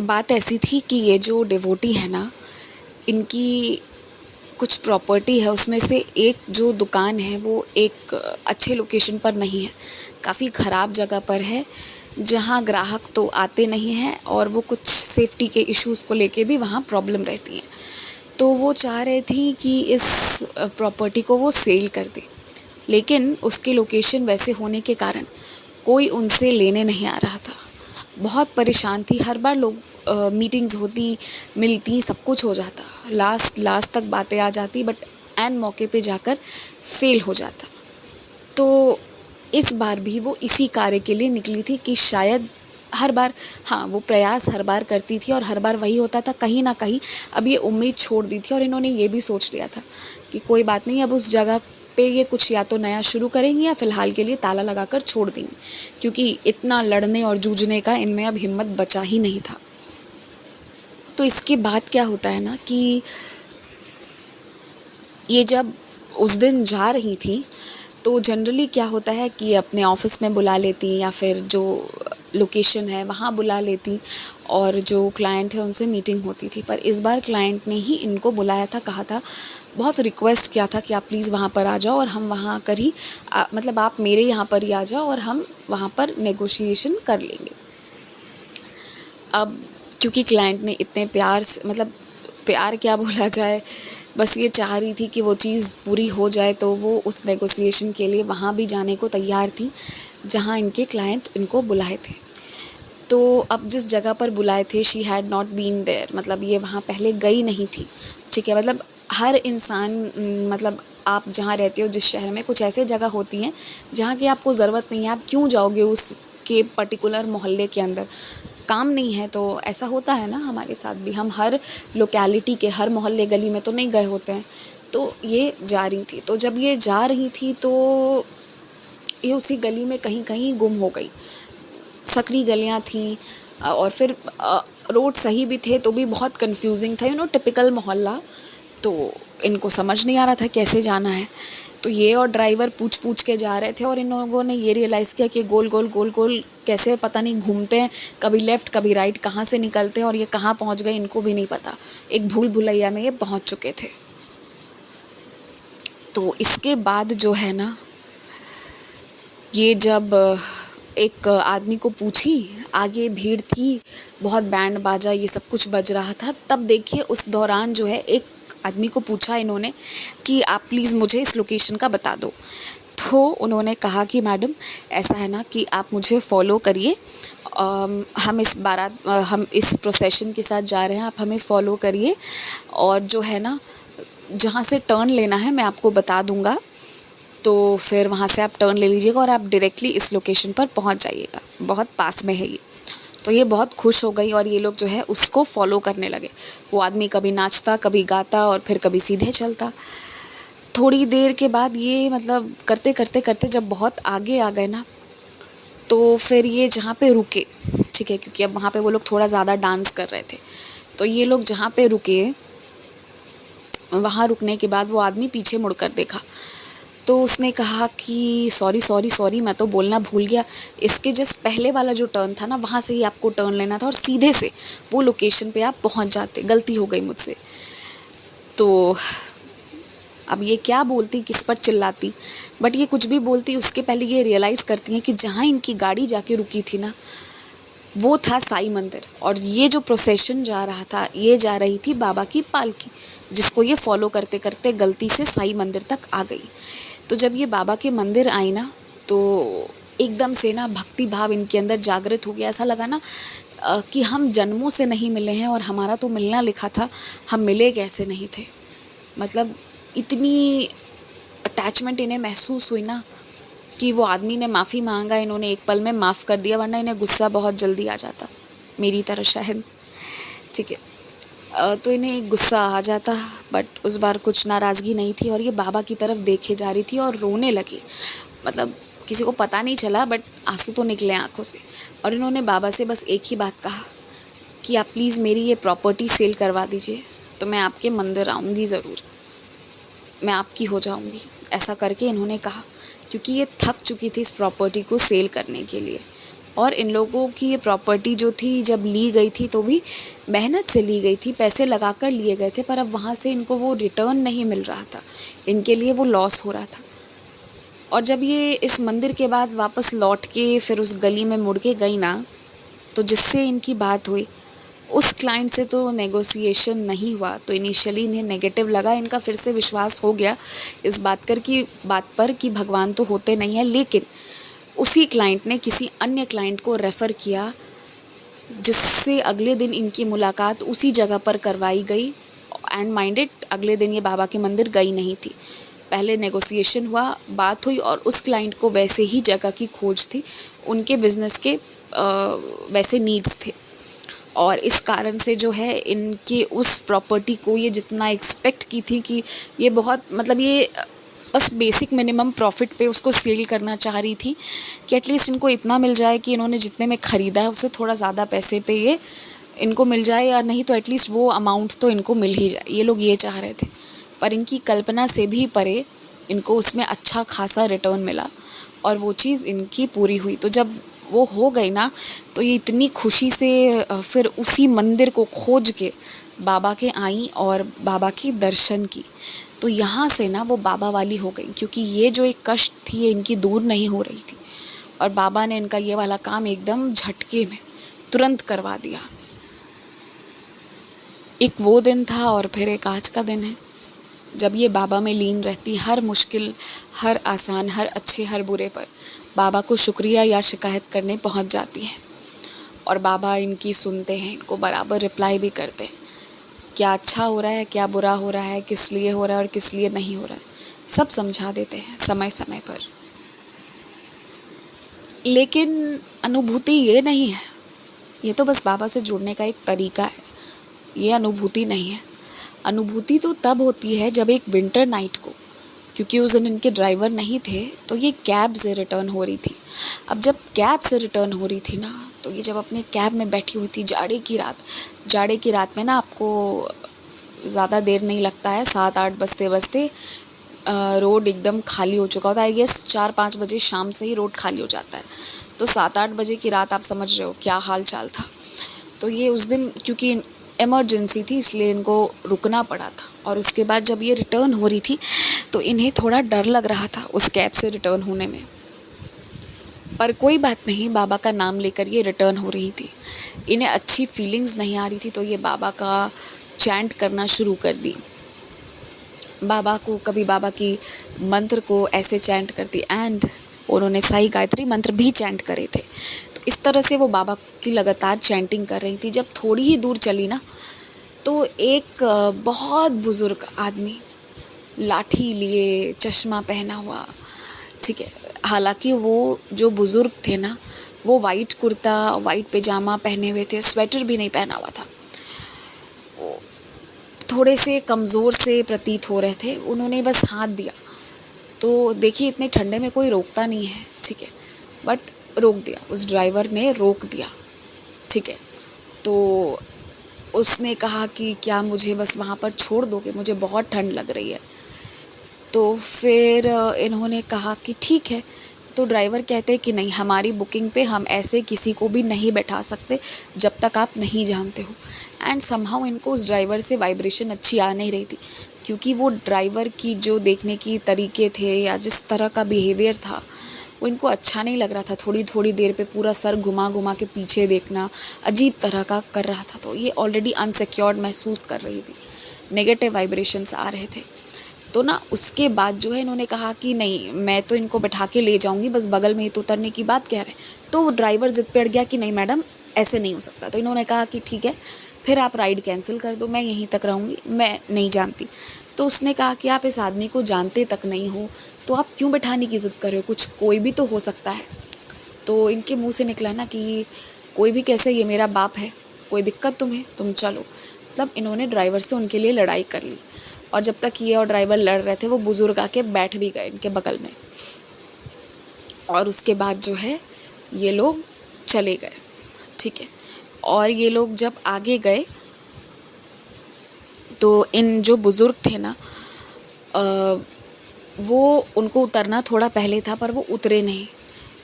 बात ऐसी थी कि ये जो डिवोटी है ना, इनकी कुछ प्रॉपर्टी है, उसमें से एक जो दुकान है वो एक अच्छे लोकेशन पर नहीं है, काफ़ी ख़राब जगह पर है, जहाँ ग्राहक तो आते नहीं हैं और वो कुछ सेफ्टी के इश्यूज़ को लेके भी वहाँ प्रॉब्लम रहती हैं। तो वो चाह रही थी कि इस प्रॉपर्टी को वो सेल कर दें, लेकिन उसकी लोकेशन वैसे होने के कारण कोई उनसे लेने नहीं आ रहा था। बहुत परेशान थी, हर बार लोग मीटिंग्स होती, मिलती, सब कुछ हो जाता, लास्ट तक बातें आ जाती, बट ऐन मौके पे जाकर फेल हो जाता। तो इस बार भी वो इसी कार्य के लिए निकली थी कि शायद हर बार, हाँ, वो प्रयास हर बार करती थी और हर बार वही होता था, कहीं ना कहीं अब ये उम्मीद छोड़ दी थी और इन्होंने ये भी सोच लिया था कि कोई बात नहीं, अब उस जगह पे ये कुछ या तो नया शुरू करेंगी या फिलहाल के लिए ताला लगाकर छोड़ देंगी, क्योंकि इतना लड़ने और जूझने का इनमें अब हिम्मत बचा ही नहीं था। तो इसके बाद क्या होता है ना कि ये जब उस दिन जा रही थी तो जनरली क्या होता है कि अपने ऑफिस में बुला लेती या फिर जो लोकेशन है वहाँ बुला लेती और जो क्लाइंट है उनसे मीटिंग होती थी। पर इस बार क्लाइंट ने ही इनको बुलाया था, कहा था, बहुत रिक्वेस्ट किया था कि आप प्लीज़ वहाँ पर आ जाओ और हम वहाँ कर ही मतलब आप मेरे यहाँ पर ही आ जाओ और हम वहाँ पर नेगोशिएशन कर लेंगे। अब क्योंकि क्लाइंट ने इतने प्यार से, मतलब प्यार क्या बोला जाए, बस ये चाह रही थी कि वो चीज़ पूरी हो जाए, तो वो उस नेगोशिएशन के लिए वहाँ भी जाने को तैयार थी जहाँ इनके क्लाइंट इनको बुलाए थे। तो अब जिस जगह पर बुलाए थे, she had not been there, मतलब ये वहाँ पहले गई नहीं थी, ठीक है। मतलब हर इंसान, मतलब आप जहाँ रहते हो जिस शहर में, कुछ ऐसे जगह होती हैं जहाँ की आपको ज़रूरत नहीं है, आप क्यों जाओगे उसके पर्टिकुलर मोहल्ले के अंदर, काम नहीं है। तो ऐसा होता है ना हमारे साथ भी, हम हर लोकेलिटी के हर मोहल्ले गली में तो नहीं गए होते हैं। तो ये जा रही थी, तो जब ये जा रही थी तो ये उसी गली में कहीं कहीं गुम हो गई। सकरी गलियाँ थी और फिर रोड सही भी थे तो भी बहुत कंफ्यूजिंग था, टिपिकल मोहल्ला। तो इनको समझ नहीं आ रहा था कैसे जाना है। तो ये और ड्राइवर पूछ पूछ के जा रहे थे और इन लोगों ने ये रियलाइज़ किया कि गोल गोल गोल गोल कैसे पता नहीं घूमते हैं, कभी लेफ़्ट कभी राइट, कहाँ से निकलते हैं और ये कहाँ पहुँच गए इनको भी नहीं पता। एक भूल भुलैया में ये पहुँच चुके थे। तो इसके बाद जो है ना, ये जब एक आदमी को पूछी, आगे भीड़ थी, बहुत बैंड बाजा ये सब कुछ बज रहा था, तब देखिए उस दौरान जो है एक आदमी को पूछा इन्होंने कि आप प्लीज़ मुझे इस लोकेशन का बता दो। तो उन्होंने कहा कि मैडम ऐसा है ना कि आप मुझे फॉलो करिए, हम इस प्रोसेशन के साथ जा रहे हैं, आप हमें फॉलो करिए और जो है ना, जहाँ से टर्न लेना है मैं आपको बता दूँगा, तो फिर वहाँ से आप टर्न ले लीजिएगा और आप डायरेक्टली इस लोकेशन पर पहुँच जाइएगा, बहुत पास में है ये। तो ये बहुत खुश हो गई और ये लोग जो है उसको फॉलो करने लगे। वो आदमी कभी नाचता, कभी गाता और फिर कभी सीधे चलता। थोड़ी देर के बाद ये, मतलब करते करते करते जब बहुत आगे आ गए ना, तो फिर ये जहाँ पे रुके, ठीक है, क्योंकि अब वहाँ पे वो लोग थोड़ा ज़्यादा डांस कर रहे थे, तो ये लोग जहाँ पे रुके, वहाँ रुकने के बाद वो आदमी पीछे मुड़कर देखा। तो उसने कहा कि सॉरी सॉरी सॉरी, मैं तो बोलना भूल गया, इसके जस्ट पहले वाला जो टर्न था ना, वहाँ से ही आपको टर्न लेना था और सीधे से वो लोकेशन पे आप पहुँच जाते, गलती हो गई मुझसे। तो अब ये क्या बोलती, किस पर चिल्लाती, बट ये कुछ भी बोलती, उसके पहले ये रियलाइज़ करती हैं कि जहाँ इनकी गाड़ी जाके रुकी थी ना, वो था साईं मंदिर और ये जो प्रोसेशन जा रहा था, ये जा रही थी बाबा की पालकी, जिसको ये फॉलो करते करते गलती से साईं मंदिर तक आ गई। तो जब ये बाबा के मंदिर आई ना, तो एकदम से ना भक्ति भाव इनके अंदर जागृत हो गया। ऐसा लगा ना कि हम जन्मों से नहीं मिले हैं और हमारा तो मिलना लिखा था, हम मिले कैसे नहीं थे। मतलब इतनी अटैचमेंट इन्हें महसूस हुई ना कि वो आदमी ने माफ़ी मांगा, इन्होंने एक पल में माफ़ कर दिया, वरना इन्हें गुस्सा बहुत जल्दी आ जाता, मेरी तरह शायद, ठीक है। तो इन्हें गुस्सा आ जाता, बट उस बार कुछ नाराज़गी नहीं थी और ये बाबा की तरफ देखे जा रही थी और रोने लगी। मतलब किसी को पता नहीं चला, बट आंसू तो निकले आंखों से। और इन्होंने बाबा से बस एक ही बात कहा कि आप प्लीज़ मेरी ये प्रॉपर्टी सेल करवा दीजिए, तो मैं आपके मंदिर आऊँगी ज़रूर, मैं आपकी हो जाऊँगी। ऐसा करके इन्होंने कहा, क्योंकि ये थक चुकी थी इस प्रॉपर्टी को सेल करने के लिए। और इन लोगों की ये प्रॉपर्टी जो थी जब ली गई थी तो भी मेहनत से ली गई थी, पैसे लगा कर लिए गए थे, पर अब वहाँ से इनको वो रिटर्न नहीं मिल रहा था, इनके लिए वो लॉस हो रहा था। और जब ये इस मंदिर के बाद वापस लौट के फिर उस गली में मुड़ के गई ना, तो जिससे इनकी बात हुई उस क्लाइंट से तो नेगोशिएशन नहीं हुआ। तो इनिशियली इन्हें नेगेटिव लगा, इनका फिर से विश्वास हो गया इस बात पर कि भगवान तो होते नहीं है, लेकिन उसी क्लाइंट ने किसी अन्य क्लाइंट को रेफ़र किया, जिससे अगले दिन इनकी मुलाकात उसी जगह पर करवाई गई। एंड माइंडेड अगले दिन ये बाबा के मंदिर गई नहीं थी, पहले नेगोशिएशन हुआ, बात हुई और उस क्लाइंट को वैसे ही जगह की खोज थी, उनके बिज़नेस के वैसे नीड्स थे। और इस कारण से जो है इनके उस प्रॉपर्टी को ये जितना एक्सपेक्ट की थी कि ये बहुत मतलब ये बस बेसिक मिनिमम प्रॉफिट पे उसको सेल करना चाह रही थी कि एटलीस्ट इनको इतना मिल जाए कि इन्होंने जितने में ख़रीदा है उससे थोड़ा ज़्यादा पैसे पे ये इनको मिल जाए, या नहीं तो एटलीस्ट वो अमाउंट तो इनको मिल ही जाए, ये लोग ये चाह रहे थे। पर इनकी कल्पना से भी परे इनको उसमें अच्छा खासा रिटर्न मिला और वो चीज़ इनकी पूरी हुई। तो जब वो हो गई ना, तो ये इतनी खुशी से फिर उसी मंदिर को खोज के बाबा के आई और बाबा के दर्शन की। तो यहाँ से ना वो बाबा वाली हो गई, क्योंकि ये जो एक कष्ट थी ये इनकी दूर नहीं हो रही थी और बाबा ने इनका ये वाला काम एकदम झटके में तुरंत करवा दिया। एक वो दिन था और फिर एक आज का दिन है जब ये बाबा में लीन रहती, हर मुश्किल, हर आसान, हर अच्छे, हर बुरे पर बाबा को शुक्रिया या शिकायत करने पहुंच जाती हैं और बाबा इनकी सुनते हैं, इनको बराबर रिप्लाई भी करते हैं, क्या अच्छा हो रहा है, क्या बुरा हो रहा है, किस लिए हो रहा है और किस लिए नहीं हो रहा है, सब समझा देते हैं समय समय पर। लेकिन अनुभूति ये नहीं है, ये तो बस बाबा से जुड़ने का एक तरीका है, ये अनुभूति नहीं है। अनुभूति तो तब होती है जब एक विंटर नाइट को, क्योंकि उस दिन इनके ड्राइवर नहीं थे तो ये कैब से रिटर्न हो रही थी। अब जब कैब से रिटर्न हो रही थी ना, तो ये जब अपने कैब में बैठी हुई थी जाड़े की रात में ना, आपको ज़्यादा देर नहीं लगता है, 7-8 बजते बजते रोड एकदम खाली हो चुका होता है। आई गेस 4-5 बजे शाम से ही रोड खाली हो जाता है, तो 7-8 बजे की रात आप समझ रहे हो क्या हाल चाल था। तो ये उस दिन क्योंकि इमरजेंसी थी इसलिए इनको रुकना पड़ा था और उसके बाद जब ये रिटर्न हो रही थी तो इन्हें थोड़ा डर लग रहा था उस कैब से रिटर्न होने में, पर कोई बात नहीं, बाबा का नाम लेकर ये रिटर्न हो रही थी। इन्हें अच्छी फीलिंग्स नहीं आ रही थी तो ये बाबा का चैंट करना शुरू कर दी, बाबा को कभी बाबा की मंत्र को ऐसे चैंट करती, एंड उन्होंने साई गायत्री मंत्र भी चैंट करे थे। तो इस तरह से वो बाबा की लगातार चैंटिंग कर रही थी। जब थोड़ी ही दूर चली ना, तो एक बहुत बुज़ुर्ग आदमी लाठी लिए, चश्मा पहना हुआ, ठीक है, हालांकि वो जो बुज़ुर्ग थे ना, वो वाइट कुर्ता, वाइट पैजामा पहने हुए थे, स्वेटर भी नहीं पहना हुआ था, वो थोड़े से कमज़ोर से प्रतीत हो रहे थे। उन्होंने बस हाथ दिया, तो देखिए इतने ठंडे में कोई रोकता नहीं है, ठीक है, बट रोक दिया, उस ड्राइवर ने रोक दिया, ठीक है। तो उसने कहा कि क्या मुझे बस वहाँ पर छोड़ दोगे, मुझे बहुत ठंड लग रही है। तो फिर इन्होंने कहा कि ठीक है। तो ड्राइवर कहते कि नहीं, हमारी बुकिंग पे हम ऐसे किसी को भी नहीं बैठा सकते जब तक आप नहीं जानते हो। एंड समहाउ इनको उस ड्राइवर से वाइब्रेशन अच्छी आ नहीं रही थी, क्योंकि वो ड्राइवर की जो देखने की तरीके थे या जिस तरह का बिहेवियर था वो इनको अच्छा नहीं लग रहा था। थोड़ी थोड़ी देर पे पूरा सर घुमा घुमा के पीछे देखना अजीब तरह का कर रहा था। तो ये ऑलरेडी अनसिक्योर्ड महसूस कर रही थी, नेगेटिव वाइब्रेशंस आ रहे थे। तो ना उसके बाद जो है इन्होंने कहा कि नहीं, मैं तो इनको बैठा के ले जाऊंगी, बस बगल में ही तो उतरने की बात कह रहे हैं। तो वो ड्राइवर जिद पे अड़ गया कि नहीं मैडम, ऐसे नहीं हो सकता। तो इन्होंने कहा कि ठीक है, फिर आप राइड कैंसिल कर दो, मैं यहीं तक रहूँगी, मैं नहीं जानती। तो उसने कहा कि आप इस आदमी को जानते तक नहीं हो तो आप क्यों बैठाने की ज़िद कर रहे हो, कुछ कोई भी तो हो सकता है। तो इनके मुंह से निकला ना कि कोई भी कैसे, ये मेरा बाप है, कोई दिक्कत तुम्हें, तुम चलो। मतलब इन्होंने ड्राइवर से उनके लिए लड़ाई कर ली। और जब तक ये और ड्राइवर लड़ रहे थे वो बुज़ुर्ग आके बैठ भी गए इनके बगल में। और उसके बाद जो है ये लोग चले गए, ठीक है। और ये लोग जब आगे गए तो इन जो बुज़ुर्ग थे ना, वो उनको उतरना थोड़ा पहले था पर वो उतरे नहीं।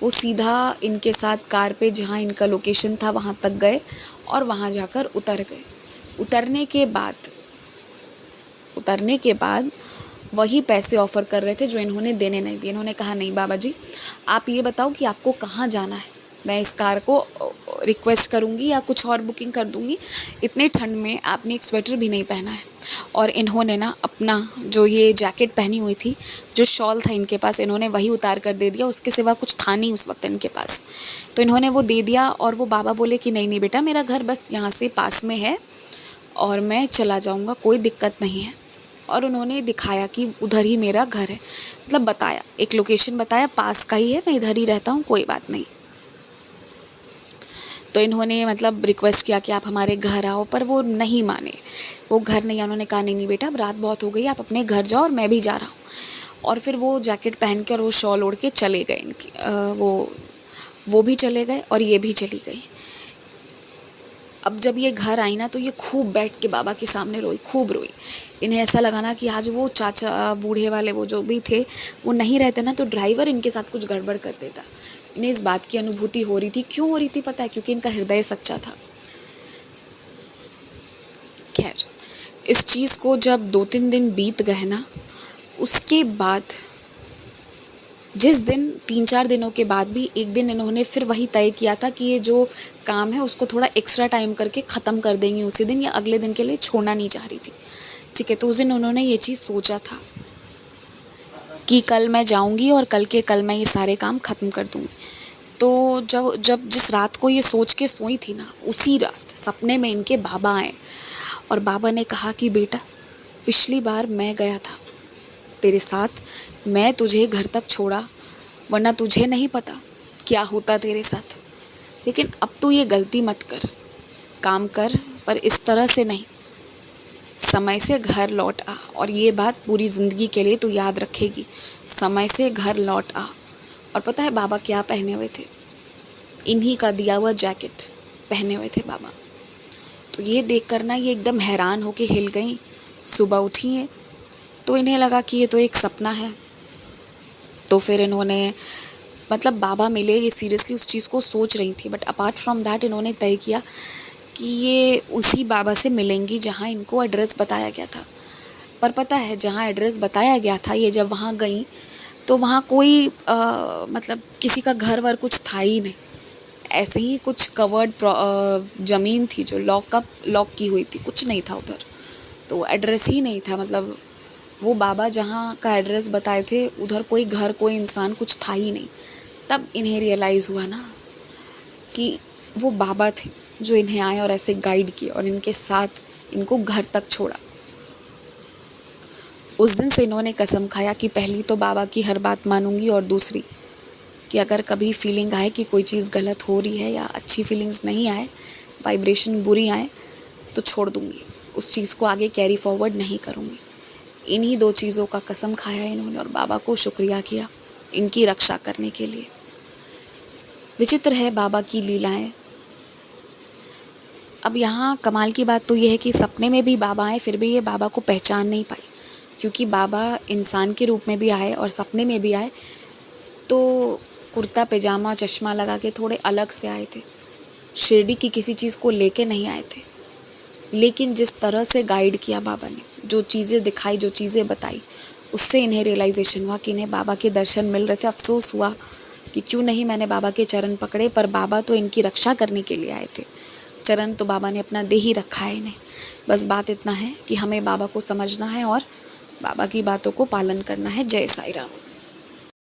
वो सीधा इनके साथ कार पे जहाँ इनका लोकेशन था वहाँ तक गए और वहाँ जाकर उतर गए। उतरने के बाद वही पैसे ऑफ़र कर रहे थे जो इन्होंने देने नहीं दिए। इन्होंने कहा नहीं बाबा जी, आप ये बताओ कि आपको कहाँ जाना है, मैं इस कार को रिक्वेस्ट करूँगी या कुछ और बुकिंग कर दूँगी। इतने ठंड में आपने एक स्वेटर भी नहीं पहना है। और इन्होंने ना अपना जो ये जैकेट पहनी हुई थी, जो शॉल था इनके पास, इन्होंने वही उतार कर दे दिया। उसके सिवा कुछ था नहीं उस वक्त इनके पास, तो इन्होंने वो दे दिया। और वो बाबा बोले कि नहीं नहीं बेटा, मेरा घर बस यहाँ से पास में है और मैं चला जाऊँगा, कोई दिक्कत नहीं है। और उन्होंने दिखाया कि उधर ही मेरा घर है, मतलब बताया, एक लोकेशन बताया, पास का ही है, मैं इधर ही रहता हूँ, कोई बात नहीं। तो इन्होंने मतलब रिक्वेस्ट किया कि आप हमारे घर आओ, पर वो नहीं माने, वो घर नहीं। उन्होंने कहा नहीं नहीं बेटा, अब रात बहुत हो गई, आप अपने घर जाओ और मैं भी जा रहा हूँ। और फिर वो जैकेट पहन के और वो शॉल ओढ़ के चले गए। वो भी चले गए और ये भी चली गई। अब जब ये घर आई ना तो ये खूब बैठ के बाबा के सामने रोई, खूब रोई। इन्हें ऐसा लगा ना कि आज वो चाचा बूढ़े वाले वो जो भी थे वो नहीं रहते ना, तो ड्राइवर इनके साथ कुछ गड़बड़ कर देता। इन्हें इस बात की अनुभूति हो रही थी। क्यों हो रही थी पता है? क्योंकि इनका हृदय सच्चा था। खैर, इस चीज़ को जब 2-3 दिन बीत गए ना, उसके बाद जिस दिन 3-4 दिनों के बाद भी एक दिन इन्होंने फिर वही तय किया था कि ये जो काम है उसको थोड़ा एक्स्ट्रा टाइम करके ख़त्म कर देंगी उसी दिन, या अगले दिन के लिए छोड़ना नहीं चाह रही थी। ठीक है, तो उस दिन उन्होंने ये चीज़ सोचा था कि कल मैं जाऊंगी और कल के कल मैं ये सारे काम ख़त्म कर दूंगी। तो जब जिस रात को ये सोच के सोई थी ना, उसी रात सपने में इनके बाबा आए और बाबा ने कहा कि बेटा, पिछली बार मैं गया था तेरे साथ, मैं तुझे घर तक छोड़ा, वरना तुझे नहीं पता क्या होता तेरे साथ। लेकिन अब तू ये गलती मत कर, काम कर पर इस तरह से नहीं। समय से घर लौट आ, और ये बात पूरी ज़िंदगी के लिए तू याद रखेगी, समय से घर लौट आ। और पता है बाबा क्या पहने हुए थे? इन्हीं का दिया हुआ जैकेट पहने हुए थे बाबा। तो ये देख कर ना ये एकदम हैरान होके हिल गई। सुबह उठी है तो इन्हें लगा कि ये तो एक सपना है। तो फिर इन्होंने मतलब बाबा मिले, ये सीरियसली उस चीज़ को सोच रही थी, बट अपार्ट फ्रॉम दैट इन्होंने तय किया कि ये उसी बाबा से मिलेंगी जहाँ इनको एड्रेस बताया गया था। पर पता है जहाँ एड्रेस बताया गया था, ये जब वहाँ गई तो वहाँ कोई मतलब किसी का घर वर कुछ था ही नहीं। ऐसे ही कुछ कवर्ड ज़मीन थी जो लॉक की हुई थी, कुछ नहीं था उधर। तो एड्रेस ही नहीं था, मतलब वो बाबा जहाँ का एड्रेस बताए थे उधर कोई घर, कोई इंसान, कुछ था ही नहीं। तब इन्हें रियलाइज़ हुआ ना कि वो बाबा थे जो इन्हें आए और ऐसे गाइड किए और इनके साथ इनको घर तक छोड़ा। उस दिन से इन्होंने कसम खाया कि पहली तो बाबा की हर बात मानूंगी, और दूसरी कि अगर कभी फीलिंग आए कि कोई चीज़ गलत हो रही है या अच्छी फीलिंग्स नहीं आए, वाइब्रेशन बुरी आए, तो छोड़ दूंगी, उस चीज़ को आगे कैरी फॉरवर्ड नहीं करूँगी। इन्हीं 2 चीज़ों का कसम खाया इन्होंने और बाबा को शुक्रिया किया इनकी रक्षा करने के लिए। विचित्र है बाबा की लीलाएं। अब यहाँ कमाल की बात तो ये है कि सपने में भी बाबा आए, फिर भी ये बाबा को पहचान नहीं पाई, क्योंकि बाबा इंसान के रूप में भी आए और सपने में भी आए तो कुर्ता पैजामा चश्मा लगा के थोड़े अलग से आए थे। शिरडी की किसी चीज़ को लेके नहीं आए थे, लेकिन जिस तरह से गाइड किया बाबा ने, जो चीज़ें दिखाई, जो चीज़ें बताई, उससे इन्हें रियलाइजेशन हुआ कि इन्हें बाबा के दर्शन मिल रहे थे। अफसोस हुआ कि क्यों नहीं मैंने बाबा के चरण पकड़े, पर बाबा तो इनकी रक्षा करने के लिए आए थे। चरण तो बाबा ने अपना दे ही रखा है इन्हें। बस बात इतना है कि हमें बाबा को समझना है और बाबा की बातों को पालन करना है। जय साईं राम।